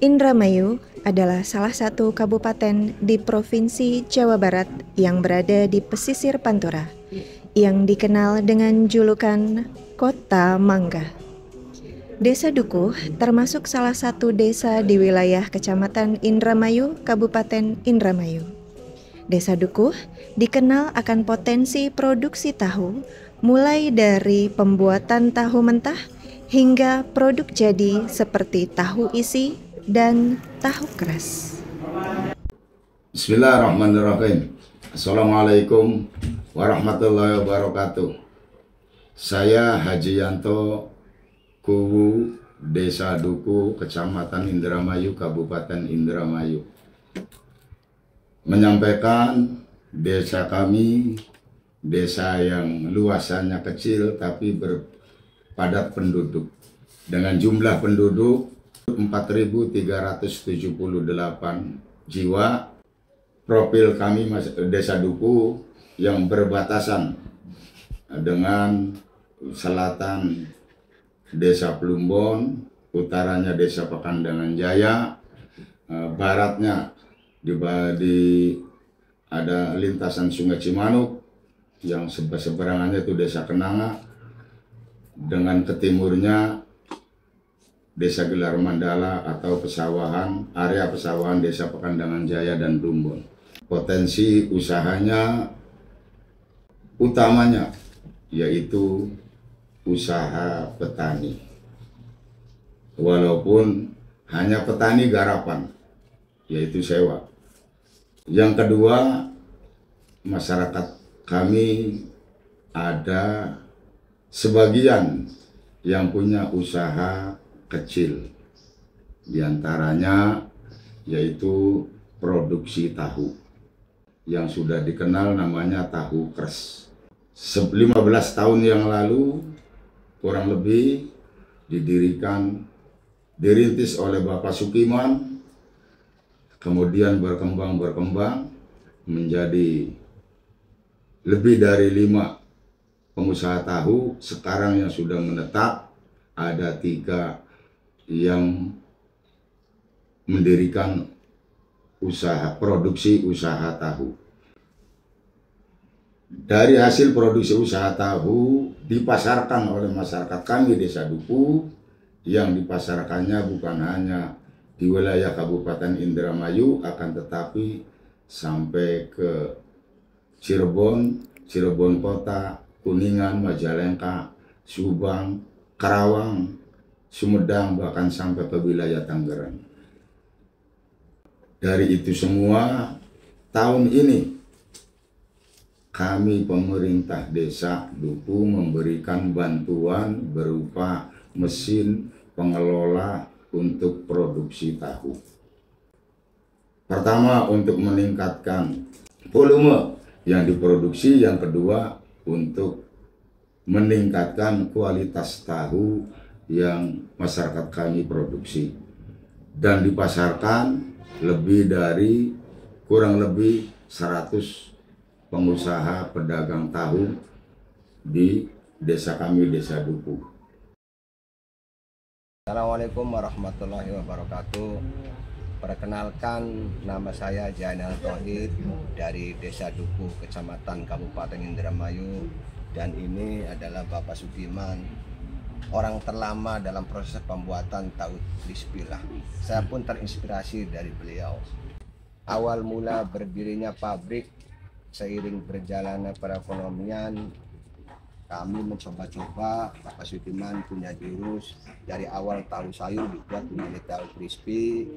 Indramayu adalah salah satu kabupaten di Provinsi Jawa Barat yang berada di pesisir Pantura, yang dikenal dengan julukan Kota Mangga. Desa Dukuh termasuk salah satu desa di wilayah Kecamatan Indramayu, Kabupaten Indramayu. Desa Dukuh dikenal akan potensi produksi tahu, mulai dari pembuatan tahu mentah hingga produk jadi seperti tahu isi dan tahu keras. Bismillahirrahmanirrahim. Assalamualaikum warahmatullahi wabarakatuh. Saya Haji Yanto, Kuwu, Desa Dukuh, Kecamatan Indramayu, Kabupaten Indramayu, menyampaikan desa kami, desa yang luasannya kecil tapi berpadat penduduk, dengan jumlah penduduk 4.378 jiwa. Profil kami Desa Dukuh yang berbatasan dengan selatan Desa Plumbon, utaranya Desa Pakandangan Jaya, baratnya ada lintasan Sungai Cimanuk, yang seberangannya itu Desa Kenanga, dengan ke timurnya Desa Gelar Mandala atau area pesawahan Desa Pakandangan Jaya dan Plumbon. Potensi usahanya utamanya yaitu usaha petani, walaupun hanya petani garapan, yaitu sewa. Yang kedua, masyarakat kami ada sebagian yang punya usaha kecil, diantaranya yaitu produksi tahu yang sudah dikenal namanya tahu keras. 15 tahun yang lalu kurang lebih dirintis oleh Bapak Sukiman, kemudian berkembang menjadi lebih dari 5 pengusaha tahu. Sekarang yang sudah menetap ada 3 yang mendirikan produksi usaha tahu. Dari hasil produksi usaha tahu dipasarkan oleh masyarakat kami Desa Dukuh, yang dipasarkannya bukan hanya di wilayah Kabupaten Indramayu, akan tetapi sampai ke Cirebon Kota, Kuningan, Majalengka, Subang, Karawang, Sumedang, bahkan sampai ke wilayah Tangerang. Dari itu semua, tahun ini kami pemerintah Desa Dukuh memberikan bantuan berupa mesin pengelola untuk produksi tahu. Pertama, untuk meningkatkan volume yang diproduksi, yang kedua untuk meningkatkan kualitas tahu yang masyarakat kami produksi, dan dipasarkan kurang lebih 100 pengusaha pedagang tahu di desa kami, Desa Dukuh. Assalamualaikum warahmatullahi wabarakatuh. Perkenalkan, nama saya Jainal Tauhid dari Desa Dukuh, Kecamatan Kabupaten Indramayu, dan ini adalah Bapak Sukiman, orang terlama dalam proses pembuatan tahu crispy lah. Saya pun terinspirasi dari beliau. Awal mula berdirinya pabrik, seiring berjalannya perekonomian, kami mencoba-coba. Bapak Sukiman punya jurus, dari awal tahu sayur dibuat menjadi tahu crispy.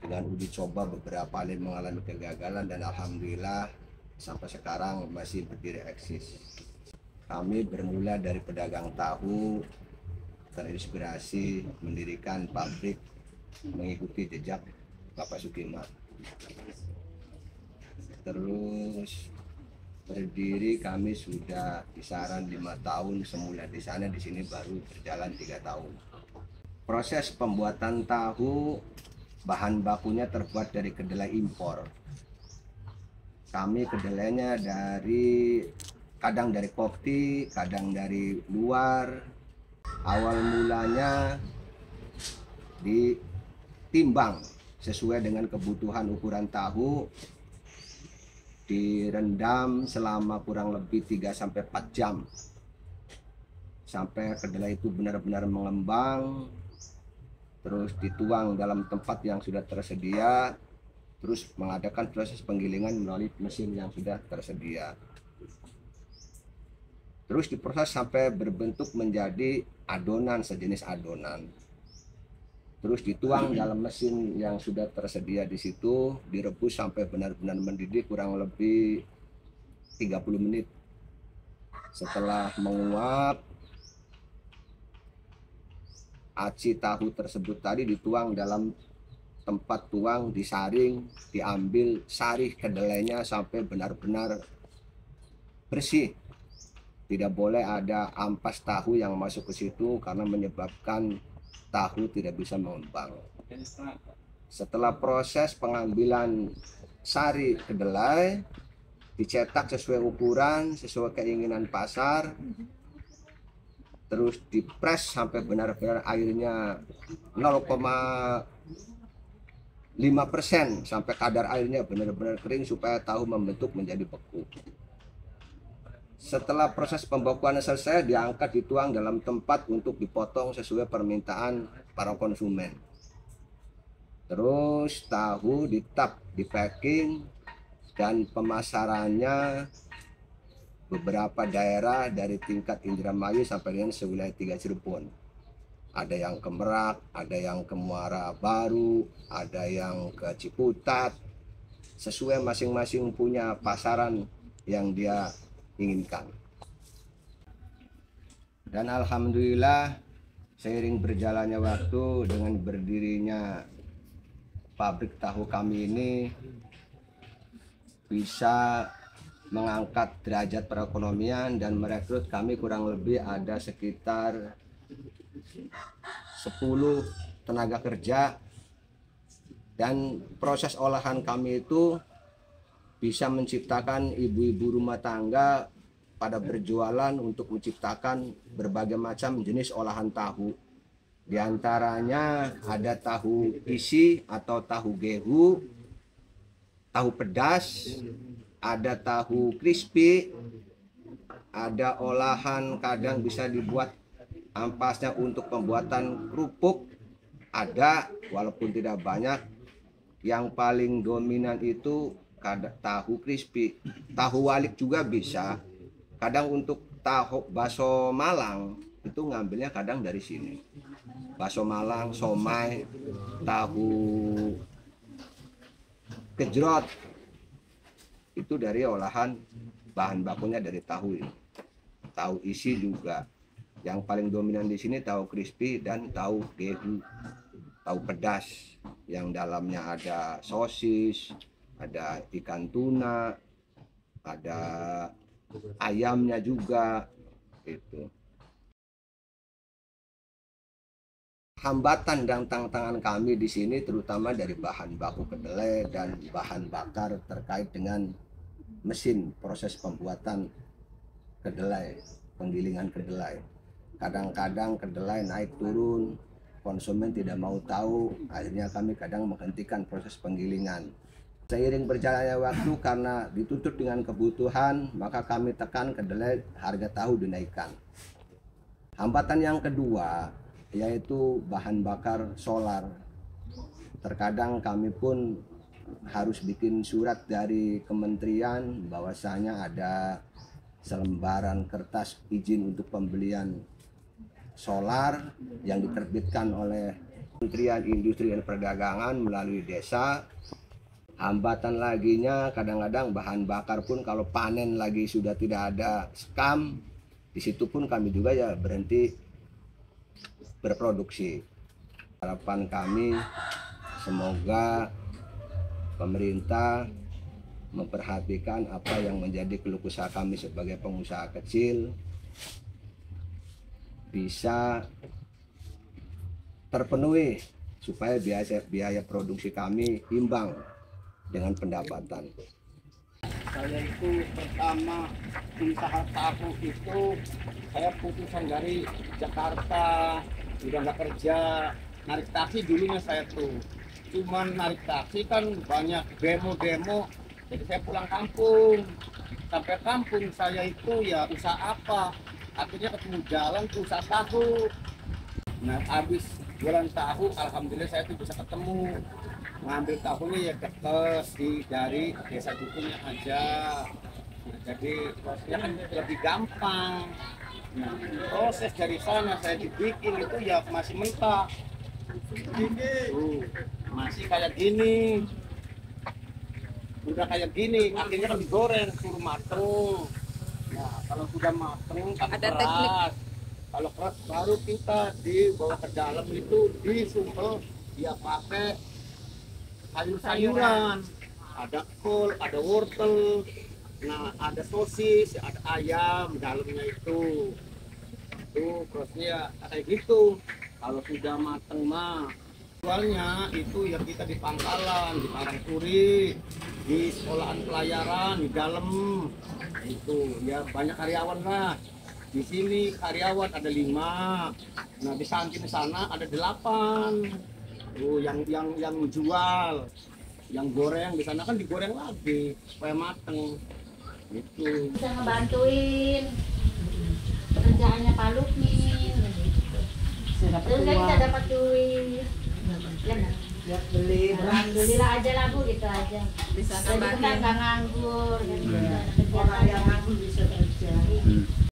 Dengan uji coba beberapa kali mengalami kegagalan, dan alhamdulillah sampai sekarang masih berdiri eksis. Kami bermula dari pedagang tahu, terinspirasi mendirikan pabrik mengikuti jejak Bapak Sukiman. Terus berdiri kami sudah kisaran 5 tahun, semula di sana, di sini baru berjalan 3 tahun. Proses pembuatan tahu, bahan bakunya terbuat dari kedelai impor. Kami kedelainya kadang dari Kopti, kadang dari luar. Awal mulanya ditimbang sesuai dengan kebutuhan ukuran tahu, direndam selama kurang lebih 3-4 jam sampai kedelai itu benar-benar mengembang, terus dituang dalam tempat yang sudah tersedia, terus mengadakan proses penggilingan melalui mesin yang sudah tersedia. Terus diproses sampai berbentuk menjadi adonan, sejenis adonan. Terus dituang dalam mesin yang sudah tersedia di situ, direbus sampai benar-benar mendidih kurang lebih 30 menit. Setelah menguap, aci tahu tersebut tadi dituang dalam tempat tuang, disaring, diambil sari kedelainya sampai benar-benar bersih. Tidak boleh ada ampas tahu yang masuk ke situ karena menyebabkan tahu tidak bisa mengembang. Setelah proses pengambilan sari kedelai, dicetak sesuai ukuran, sesuai keinginan pasar, terus dipres sampai benar-benar airnya 0,5% sampai kadar airnya benar-benar kering supaya tahu membentuk menjadi beku. Setelah proses pembekuan selesai, diangkat, dituang dalam tempat untuk dipotong sesuai permintaan para konsumen. Terus tahu ditap, dipacking, dan pemasarannya beberapa daerah dari tingkat Indramayu sampai dengan sewilayah 3 Cirebon. Ada yang ke Merak, ada yang ke Muara Baru, ada yang ke Ciputat. Sesuai masing-masing punya pasaran yang dia inginkan. Dan alhamdulillah seiring berjalannya waktu dengan berdirinya pabrik tahu kami ini bisa mengangkat derajat perekonomian dan merekrut kami kurang lebih ada sekitar 10 tenaga kerja, dan proses olahan kami itu bisa menciptakan ibu-ibu rumah tangga pada berjualan untuk menciptakan berbagai macam jenis olahan tahu. Di antaranya ada tahu isi atau tahu gehu, tahu pedas, ada tahu crispy, ada olahan kadang bisa dibuat ampasnya untuk pembuatan kerupuk, ada walaupun tidak banyak. Yang paling dominan itu tahu crispy, tahu walik juga bisa. Kadang untuk tahu bakso Malang itu ngambilnya kadang dari sini. Bakso Malang, somai, tahu gejrot itu dari olahan bahan bakunya dari tahu ini. Tahu isi juga. Yang paling dominan di sini tahu crispy dan tahu gehu, tahu pedas yang dalamnya ada sosis, ada ikan tuna, ada ayamnya juga. Itu hambatan dan tantangan kami di sini terutama dari bahan baku kedelai dan bahan bakar terkait dengan mesin proses pembuatan kedelai, penggilingan kedelai. Kadang-kadang kedelai naik turun, konsumen tidak mau tahu, akhirnya kami kadang menghentikan proses penggilingan. Seiring berjalannya waktu karena dituntut dengan kebutuhan, maka kami tekan kedelai, harga tahu dinaikkan. Hambatan yang kedua yaitu bahan bakar solar. Terkadang kami pun harus bikin surat dari kementerian bahwasanya ada selembaran kertas izin untuk pembelian solar yang diterbitkan oleh Kementerian Industri dan Perdagangan melalui desa. Hambatan laginya kadang-kadang bahan bakar pun kalau panen lagi sudah tidak ada skam, di situ pun kami juga ya berhenti berproduksi. Harapan kami semoga pemerintah memperhatikan apa yang menjadi keluh kesah kami sebagai pengusaha kecil bisa terpenuhi supaya biaya produksi kami imbang dengan pendapatan. Saya itu pertama usaha tahu itu saya putusan dari Jakarta, udah nggak kerja, narik taksi dulunya saya tuh. cuman narik taksi kan banyak demo-demo, jadi saya pulang kampung. Sampai kampung saya itu ya usaha apa, akhirnya ketemu jalan usaha tahu. Nah habis jualan tahu, alhamdulillah saya tuh bisa ketemu, ngambil tahunya ya deket dari desa dukunya aja. Nah, jadi prosesnya kan lebih gampang. Nah, proses dari sana saya dibikin itu ya masih mentah. Masih kayak gini. Udah kayak gini, akhirnya kan digoreng, suruh mateng. Nah, kalau sudah mateng kan Ada keras. teknik. Kalau keras baru kita dibawa ke dalam itu disumpel, dia pakai sayur-sayuran. Ada kol, ada wortel, nah ada sosis, ada ayam dalamnya itu. Tuh prosesnya kayak gitu. Kalau sudah mateng mah jualnya itu ya kita di pangkalan, di Parangturi, di sekolahan pelayaran, di dalam itu ya banyak karyawan lah. Di sini karyawan ada 5, nah di samping sana ada 8. Tuh yang jual, yang goreng di sana kan digoreng lagi supaya mateng. Itu. Bisa ngebantuin kerjaannya Pak Lukmin. Terus kan kita dapat duit. Ya, Ya beli alhamdulillah aja lah Bu, gitu aja. bisa Jadi kita nambahin nggak nganggur, kan gitu. Ada orang yang kegiatan. nganggur bisa kerja. Hmm.